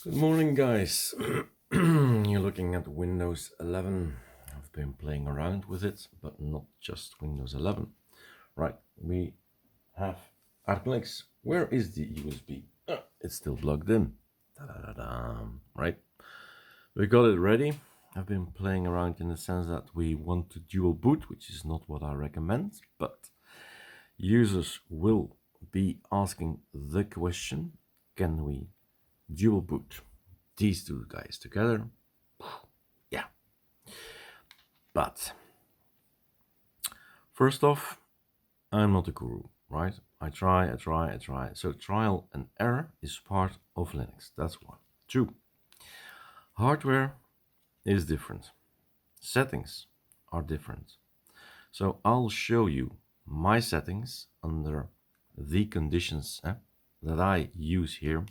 Good morning, guys. You're looking at Windows 11. I've been playing around with it, but not just Windows 11. Right, we have ArcoLinux. Where is the USB? It's still plugged in. Da-da-da-da. Right, we got it ready. I've been playing around in the sense that we want to dual boot, which is not what I recommend, but users will be asking the question, can we dual boot these two guys together? Yeah. But first off, I'm not a guru, right? I try. So trial and error is part of Linux. That's one. Two, hardware is different. Settings are different. So I'll show you my settings under the conditions that I use here.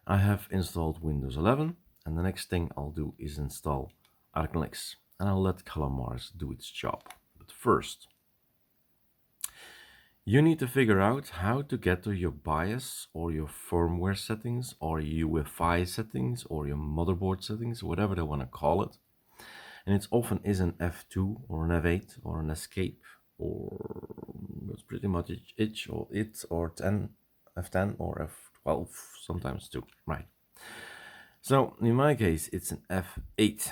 I have installed Windows 11, and the next thing I'll do is install ArcoLinux, and I'll let Calamars do its job. But first, you need to figure out how to get to your BIOS or your firmware settings or UEFI settings or your motherboard settings, whatever they want to call it. And it often is an F2 or an F8 or an escape, or it's pretty much it or 10, F10 or F12 sometimes too, right? So in my case, it's an F8.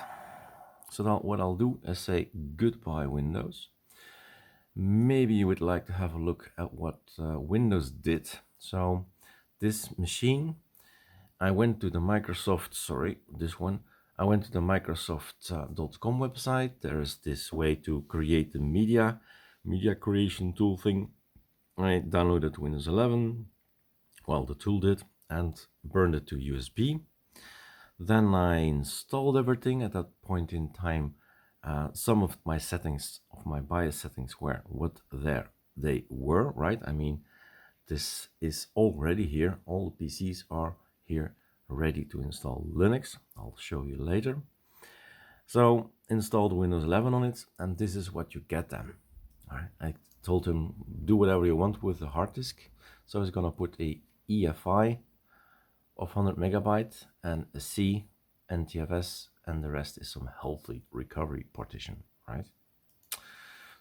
So now what I'll do is say goodbye Windows. Maybe you would like to have a look at what Windows did. So this machine, I went to the Microsoft, I went to the Microsoft.com website. There's this way to create the media creation tool thing. I downloaded Windows 11, well, the tool did, and burned it to USB. Then I installed everything. At that point in time, some of my settings, of my BIOS settings, were what they were, right? I mean, this is already here. All the PCs are here ready to install Linux. I'll show you later. So installed Windows 11 on it, and this is what you get then. All right, I told him do whatever you want with the hard disk. So he's gonna put a EFI of 100 megabyte and a C NTFS, and the rest is some healthy recovery partition, right?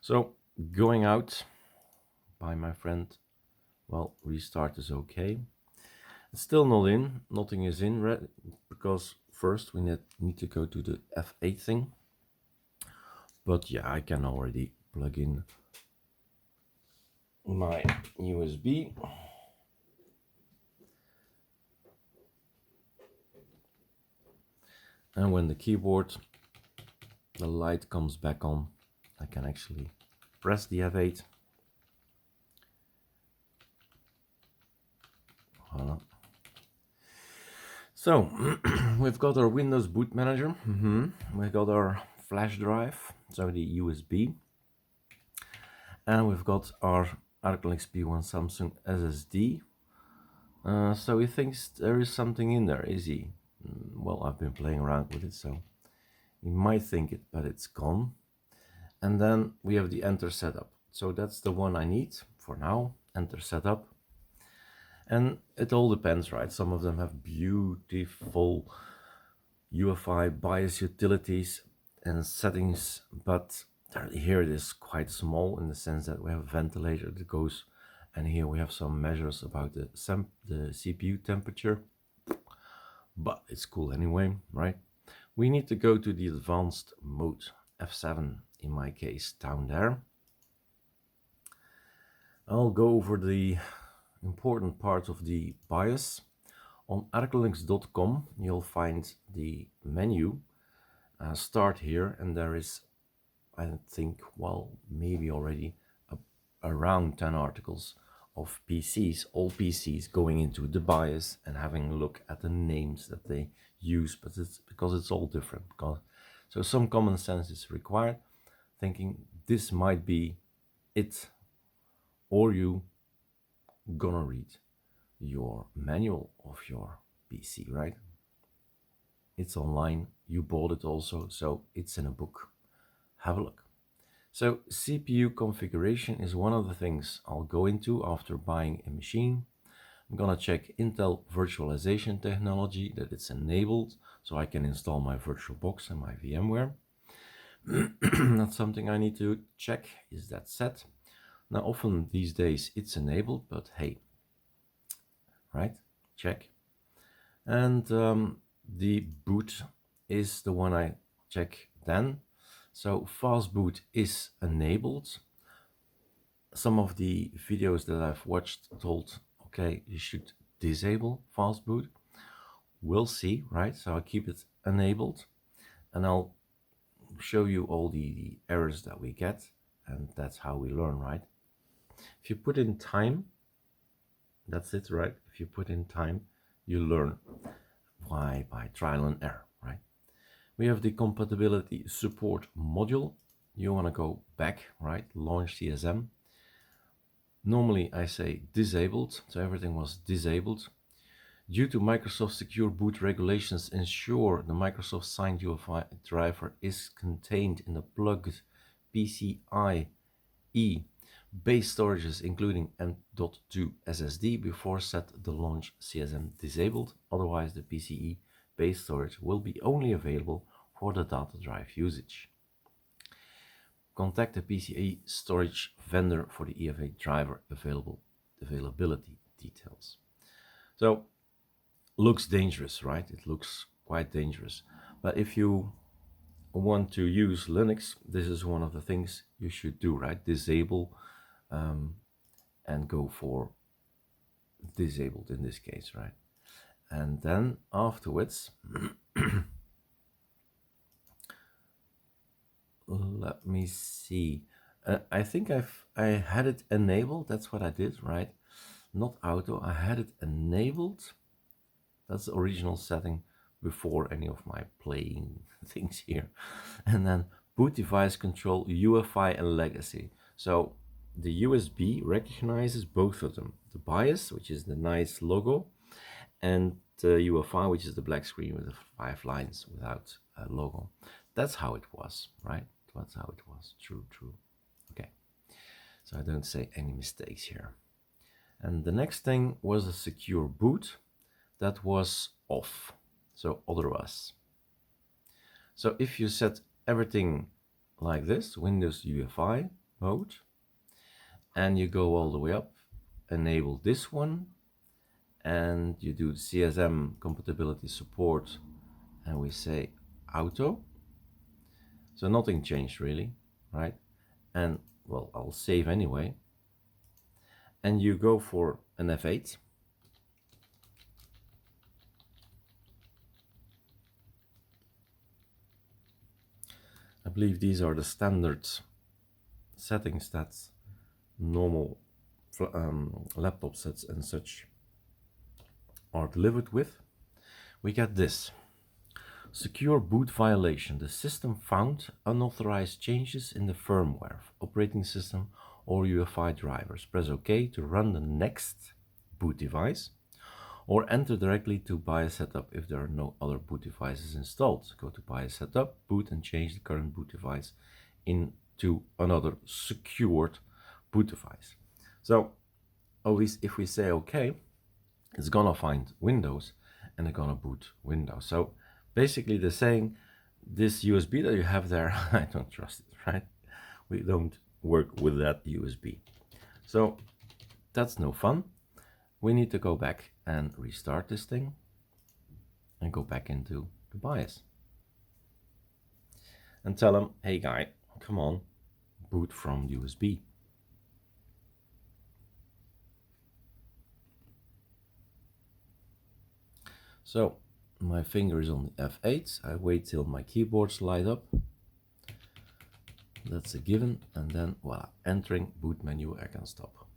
So going out by my friend, well, restart is okay. It's still not in, nothing is in, because first we need to go to the F8 thing. But yeah, I can already plug in my USB. And when the keyboard, the light comes back on, I can actually press the F8. Voilà. So we've got our Windows boot manager. We've got our flash drive, so the USB. And we've got our ArcoLinux P1 Samsung SSD. So he thinks there is something in there, is he? Well, I've been playing around with it, so he might think it, but it's gone. And then we have the enter setup. So that's the one I need for now, enter setup. And it all depends, right? Some of them have beautiful UEFI BIOS utilities and settings, but here it is quite small in the sense that we have a ventilator that goes, and here we have some measures about the CPU temperature, but it's cool anyway, right? We need to go to the advanced mode, F7 in my case, down there. I'll go over the important parts of the BIOS. On ArcoLinux.com you'll find the menu, start here, and there is, I think, well, maybe already around 10 articles of PCs, all PCs going into the BIOS and having a look at the names that they use, but it's because it's all different. So some common sense is required, thinking this might be it, or you gonna read your manual of your PC, right? It's online, you bought it also, so it's in a book. Have a look. So CPU configuration is one of the things I'll go into after buying a machine. I'm gonna check Intel virtualization technology, that it's enabled, so I can install my VirtualBox and my VMware. That's something I need to check, is that set? Now often these days it's enabled, but hey, right, check. And the boot is the one I check then. So fast boot is enabled. Some of the videos that I've watched told, okay, you should disable fast boot. We'll see, right? So I keep it enabled, and I'll show you all the errors that we get, and that's how we learn, right? If you put in time, that's it, right? If you put in time, you learn. Why? By trial and error, right? We have the compatibility support module. You want to go back, right? Launch CSM. Normally I say disabled, so everything was disabled. Due to Microsoft Secure Boot regulations, ensure the Microsoft signed UEFI driver is contained in the plugged PCIe base storages including M.2 SSD before set the launch CSM disabled. Otherwise the PCIe base storage will be only available for the data drive usage. Contact the PCIe storage vendor for the EFA driver availability details. So looks dangerous, right? It looks quite dangerous. But if you want to use Linux, this is one of the things you should do, right? Disable and go for disabled in this case, right? And then afterwards, let me see. I think I had it enabled. That's what I did, right? Not auto. I had it enabled. That's the original setting before any of my playing things here. And then boot device control, UEFI and legacy. So the USB recognizes both of them. The BIOS, which is the nice logo, and the UEFI, which is the black screen with the 5 lines without a logo. That's how it was, right? That's how it was. True. Okay. So I don't say any mistakes here. And the next thing was a secure boot. That was off, so otherwise. So if you set everything like this, Windows UEFI mode, and you go all the way up, enable this one, and you do CSM compatibility support, and we say auto. So nothing changed really, right? And well, I'll save anyway. And you go for an F8. I believe these are the standard settings that normal laptop sets and such are delivered with. We get this. Secure boot violation. The system found unauthorized changes in the firmware, operating system or UEFI drivers. Press OK to run the next boot device, or enter directly to BIOS setup if there are no other boot devices installed. Go to BIOS setup, boot, and change the current boot device into another secured boot device. So always if we say OK, it's gonna find Windows and it's gonna boot Windows. So basically they're saying this USB that you have there, I don't trust it, right? We don't work with that USB. So that's no fun. We need to go back and restart this thing and go back into the BIOS and tell them, hey guy, come on, boot from USB. So my finger is on the F8. I wait till my keyboards light up. That's a given. And then voila, entering boot menu, I can stop.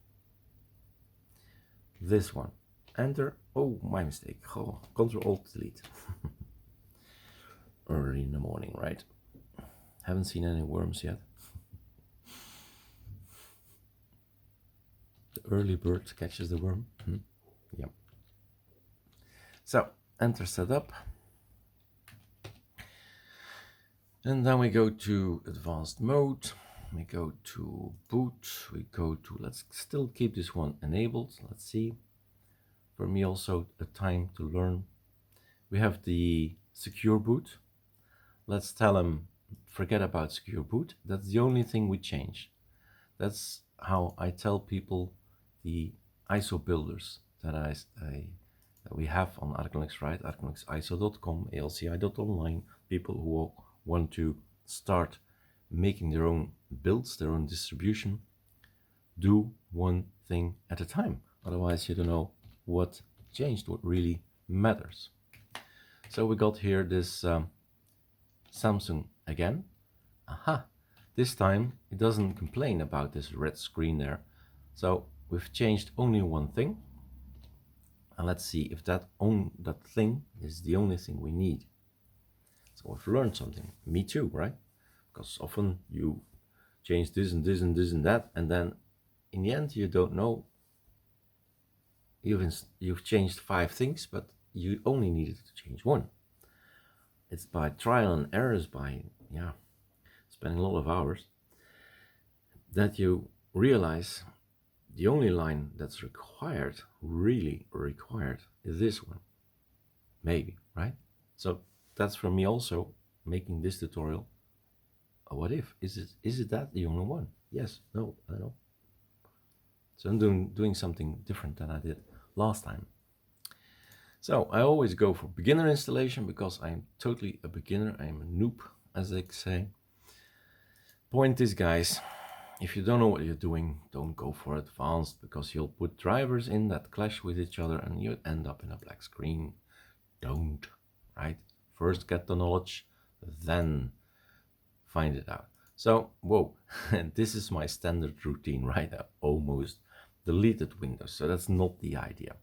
This one, enter. Oh, my mistake. Oh, Ctrl-Alt-Delete. Early in the morning, right? Haven't seen any worms yet. The early bird catches the worm. Yep. So enter setup. And then we go to advanced mode. We go to boot. We go to, let's still keep this one enabled. Let's see. for me also a time to learn. We have the secure boot. Let's tell them, forget about secure boot. That's the only thing we change. That's how I tell people, the ISO builders that we have on ArcoLinux, right? ArcoLinuxISO.com, alci.online, people who want to start making their own builds, their own distribution, do one thing at a time. Otherwise, you don't know what changed, what really matters. So we got here this Samsung again. Aha! This time it doesn't complain about this red screen there. So we've changed only one thing. And let's see if that thing is the only thing we need. So we've learned something. Me too, right? Because often you change this and this and this and that, and then in the end you don't know. You've changed 5 things, but you only needed to change one. It's by trial and errors, by spending a lot of hours, that you realize the only line that's required, really required, is this one. Maybe, right? So that's for me also making this tutorial a what if. Is it that the only one? Yes, no, I don't know. So I'm doing something different than I did last time. So I always go for beginner installation because I'm totally a beginner. I'm a noob, as they say. Point is, guys, if you don't know what you're doing, don't go for advanced, because you'll put drivers in that clash with each other and you end up in a black screen. Don't, right? First get the knowledge, then find it out. So, whoa, this is my standard routine, right? I almost deleted Windows, so that's not the idea.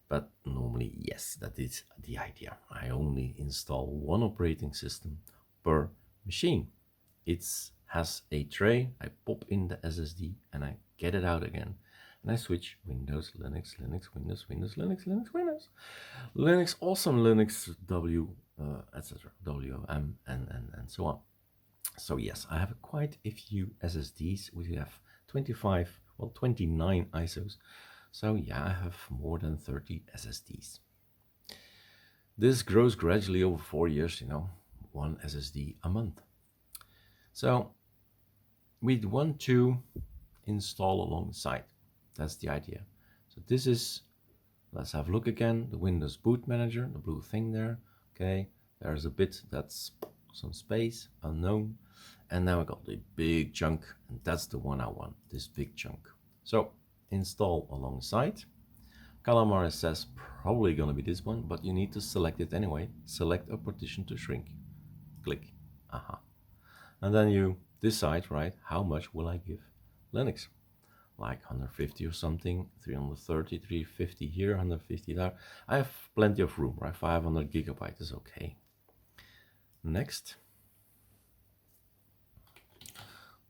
But normally, yes, that is the idea. I only install one operating system per machine. It has a tray, I pop in the SSD and I get it out again. And I switch Windows, Linux, Linux, Windows, Windows, Linux, Linux, Windows. Linux, awesome Linux, etc. WM, and so on. So yes, I have quite a few SSDs. We have 29 ISOs. So yeah, I have more than 30 SSDs. This grows gradually over 4 years, one SSD a month. So we'd want to install alongside. That's the idea. So this is, let's have a look again, the Windows Boot Manager, the blue thing there. Okay, there's a bit that's some space, unknown. And now I got the big chunk, and that's the one I want, this big chunk. So install alongside. Calamares says probably gonna be this one, but you need to select it anyway. Select a partition to shrink. Click. Aha. And then you decide, right, how much will I give Linux? Like 150 or something, 330, 350 here, 150 there. I have plenty of room, right? 500 gigabytes is okay. Next.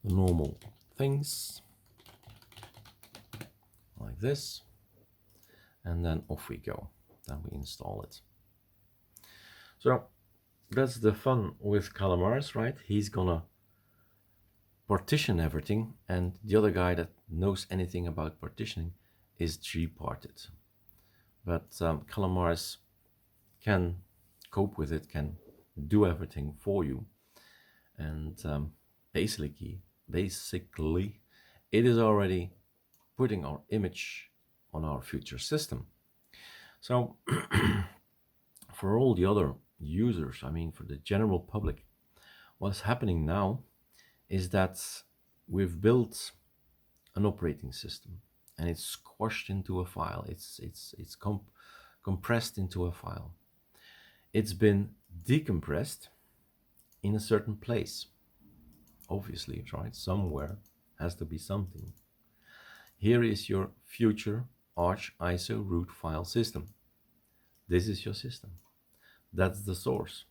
The normal things. Like this. And then off we go. Then we install it. So that's the fun with Calamares, right? He's gonna partition everything, and the other guy that knows anything about partitioning is G-parted. But Calamares can cope with it, can do everything for you, and basically it is already putting our image on our future system. So for all the other users, I mean for the general public, what's happening now is that we've built an operating system and it's squashed into a file. It's compressed into a file. It's been decompressed in a certain place. Obviously, right? Somewhere has to be something. Here is your future Arch ISO root file system. This is your system. That's the source.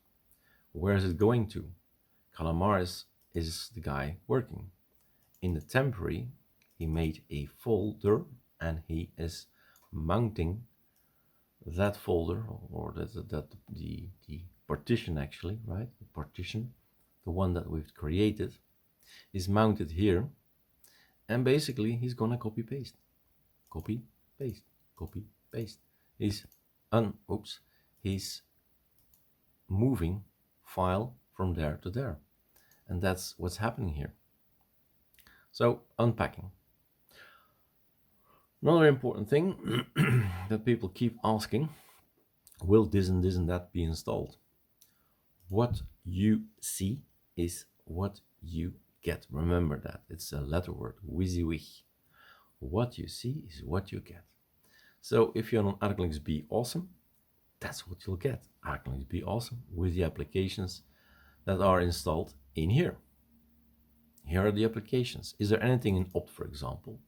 Where is it going to? Calamares is the guy working. In the temporary, he made a folder and he is mounting that folder, or the partition actually, right? The partition, the one that we've created, is mounted here, and basically he's gonna copy paste, copy paste, copy paste. He's he's moving file from there to there. And that's what's happening here. So unpacking. Another important thing that people keep asking, will this and that be installed? What you see is what you get. Remember that. It's a letter word, WYSIWYG. What you see is what you get. So if you're on ArcoLinux Be Awesome, that's what you'll get. ArcoLinux Be Awesome with the applications that are installed in here. Here are the applications. Is there anything in opt, for example?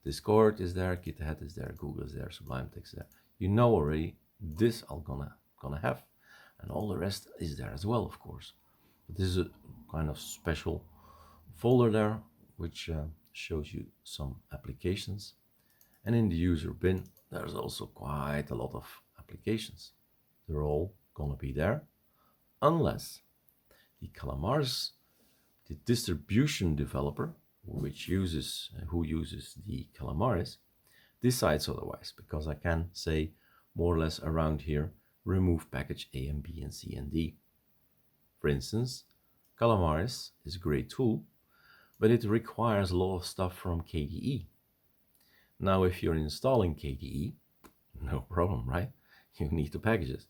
Discord is there, GitHub is there, Google is there, Sublime Text is there. You know already this I'm gonna have. And all the rest is there as well, of course. But this is a kind of special folder there, which shows you some applications. And in the user bin, there's also quite a lot of applications. They're all gonna be there, unless the Calamares, the distribution developer, who uses the Calamares, decides otherwise, because I can say more or less around here, remove package A and B and C and D. For instance, Calamares is a great tool, but it requires a lot of stuff from KDE. Now, if you're installing KDE, no problem, right? You need the packages.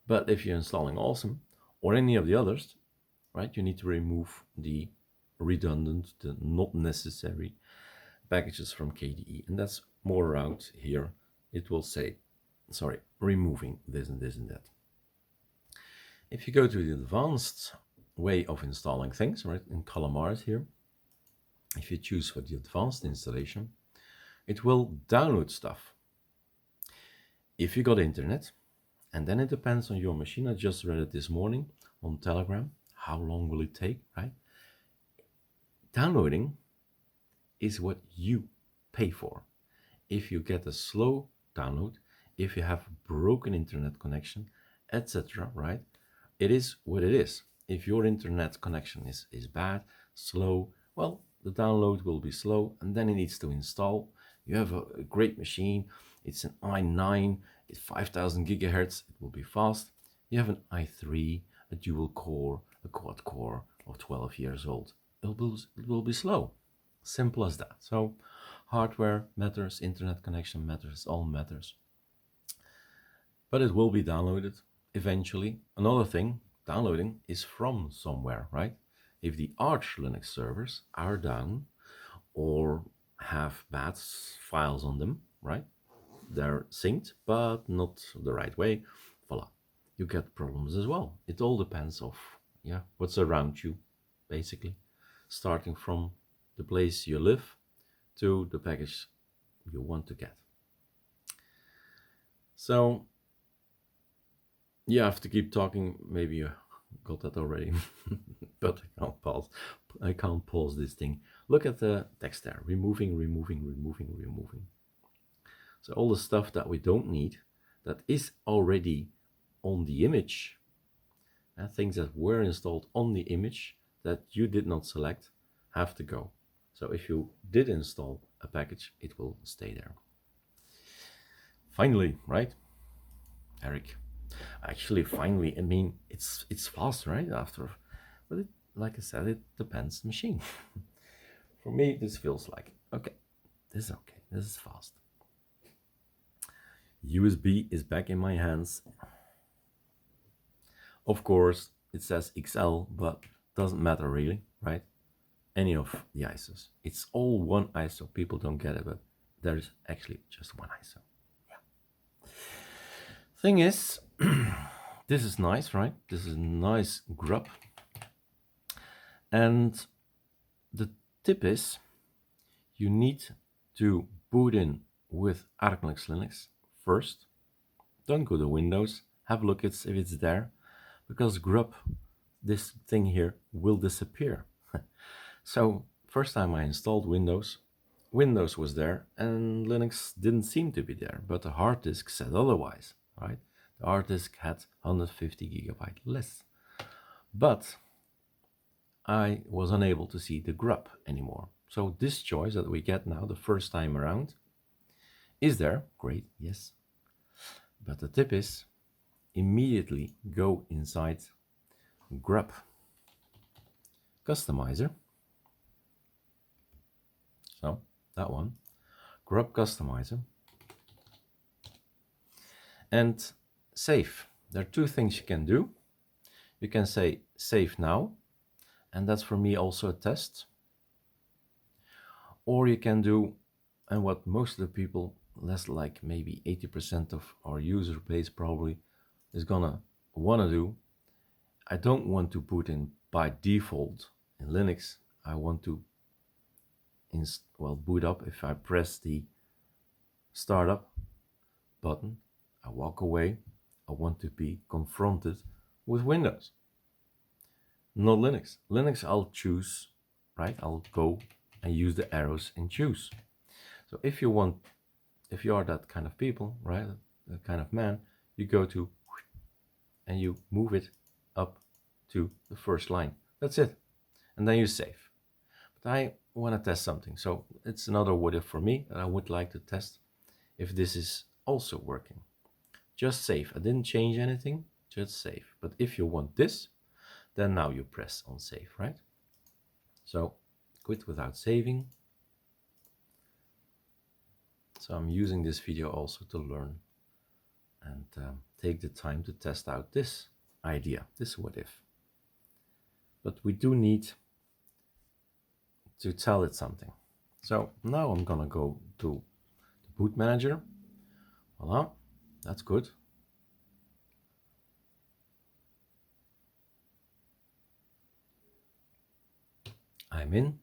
But if you're installing Awesome or any of the others, right, you need to remove the redundant, the not necessary packages from KDE. And that's more around here. It will say, sorry, removing this and this and that. If you go to the advanced way of installing things, right, in Calamares here, if you choose for the advanced installation, it will download stuff. If you got internet, and then it depends on your machine. I just read it this morning on Telegram. How long will it take, right? Downloading is what you pay for. If you get a slow download, if you have broken internet connection, etc., right? It is what it is. If your internet connection is bad, slow, well, the download will be slow, and then it needs to install. You have a great machine. It's an i9, it's 5000 gigahertz, it will be fast. You have an i3, a dual core, a quad core of 12 years old. It will be slow. Simple as that. So hardware matters, internet connection matters, all matters. But it will be downloaded eventually. Another thing, downloading is from somewhere, right? If the ArcoLinux servers are down or have bad files on them, right? They're synced, but not the right way. Voila, you get problems as well. It all depends of what's around you, basically, starting from the place you live to the package you want to get. So you have to keep talking. Maybe you got that already, but I can't pause this thing. Look at the text there, removing. So all the stuff that we don't need, that is already on the image, things that were installed on the image that you did not select, have to go. So if you did install a package, it will stay there. Finally, right, Eric? Actually, finally, I mean, it's fast, right? After, but it, like I said, it depends on the machine. For me, this feels like okay. This is fast. USB is back in my hands. Of course, it says XL, but doesn't matter really, right? Any of the ISOs. It's all one ISO. People don't get it, but there's actually just one ISO. Yeah. Thing is, this is nice, right? This is a nice grub. And the tip is, you need to boot in with ArcoLinux Linux first. Don't go to Windows. Have a look if it's there, because grub, this thing here, will disappear. So first time I installed Windows was there and Linux didn't seem to be there, but the hard disk said otherwise, right? The hard disk had 150 gigabyte less, but I was unable to see the grub anymore. So this choice that we get now the first time around is there, great, yes. But the tip is immediately go inside Grub Customizer. So that one, Grub Customizer, and save. There are two things you can do. You can say save now, and that's for me also a test. Or you can do, and what most of the people, less like maybe 80% of our user base probably is gonna wanna do, I don't want to put in by default in Linux. I want to boot up. If I press the startup button, I walk away. I want to be confronted with Windows, not Linux. Linux, I'll choose, right? I'll go and use the arrows and choose. So if you are that kind of people, right? That kind of man, you go to and you move it up to the first line. That's it. And then you save. But I want to test something. So it's another what if for me that I would like to test if this is also working. Just save. I didn't change anything, just save. But if you want this, then now you press on save, right? So quit without saving. So I'm using this video also to learn and take the time to test out this idea, this what if. But we do need to tell it something. So now I'm gonna go to the boot manager. Voila, that's good. I'm in.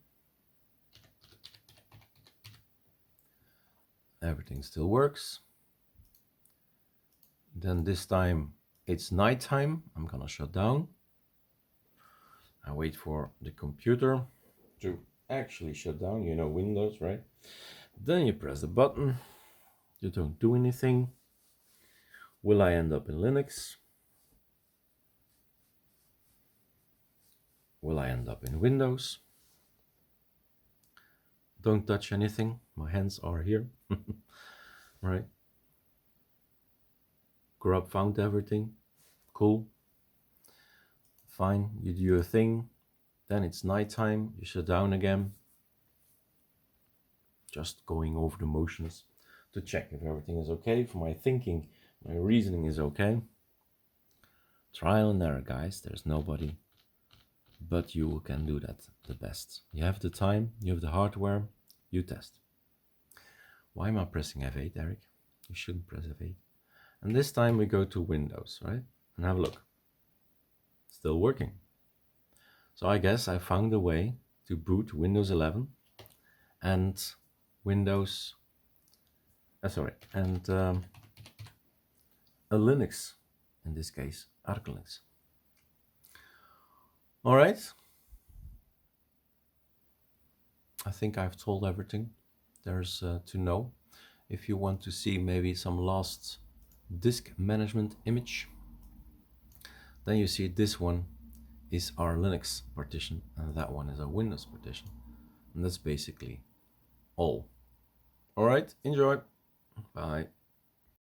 Everything still works. Then this time it's nighttime. I'm gonna shut down. I wait for the computer to actually shut down, you know, Windows, right? Then you press the button. You don't do anything. Will I end up in Linux? Will I end up in Windows? Don't touch anything. My hands are here. Right? Grub found everything. Cool. Fine. You do your thing. Then it's nighttime. You shut down again. Just going over the motions to check if everything is okay. For my thinking, my reasoning is okay. Trial and error, guys. There's nobody but you who can do that the best. You have the time, you have the hardware, you test. Why am I pressing F8, Eric? You shouldn't press F8. And this time we go to Windows, right? And have a look. Still working. So I guess I found a way to boot Windows 11 and Windows, a Linux, in this case, ArcoLinux. All right. I think I've told everything there's to know. If you want to see maybe some last disk management image, then you see this one is our Linux partition and that one is our Windows partition. And that's basically all. All right, enjoy. Bye.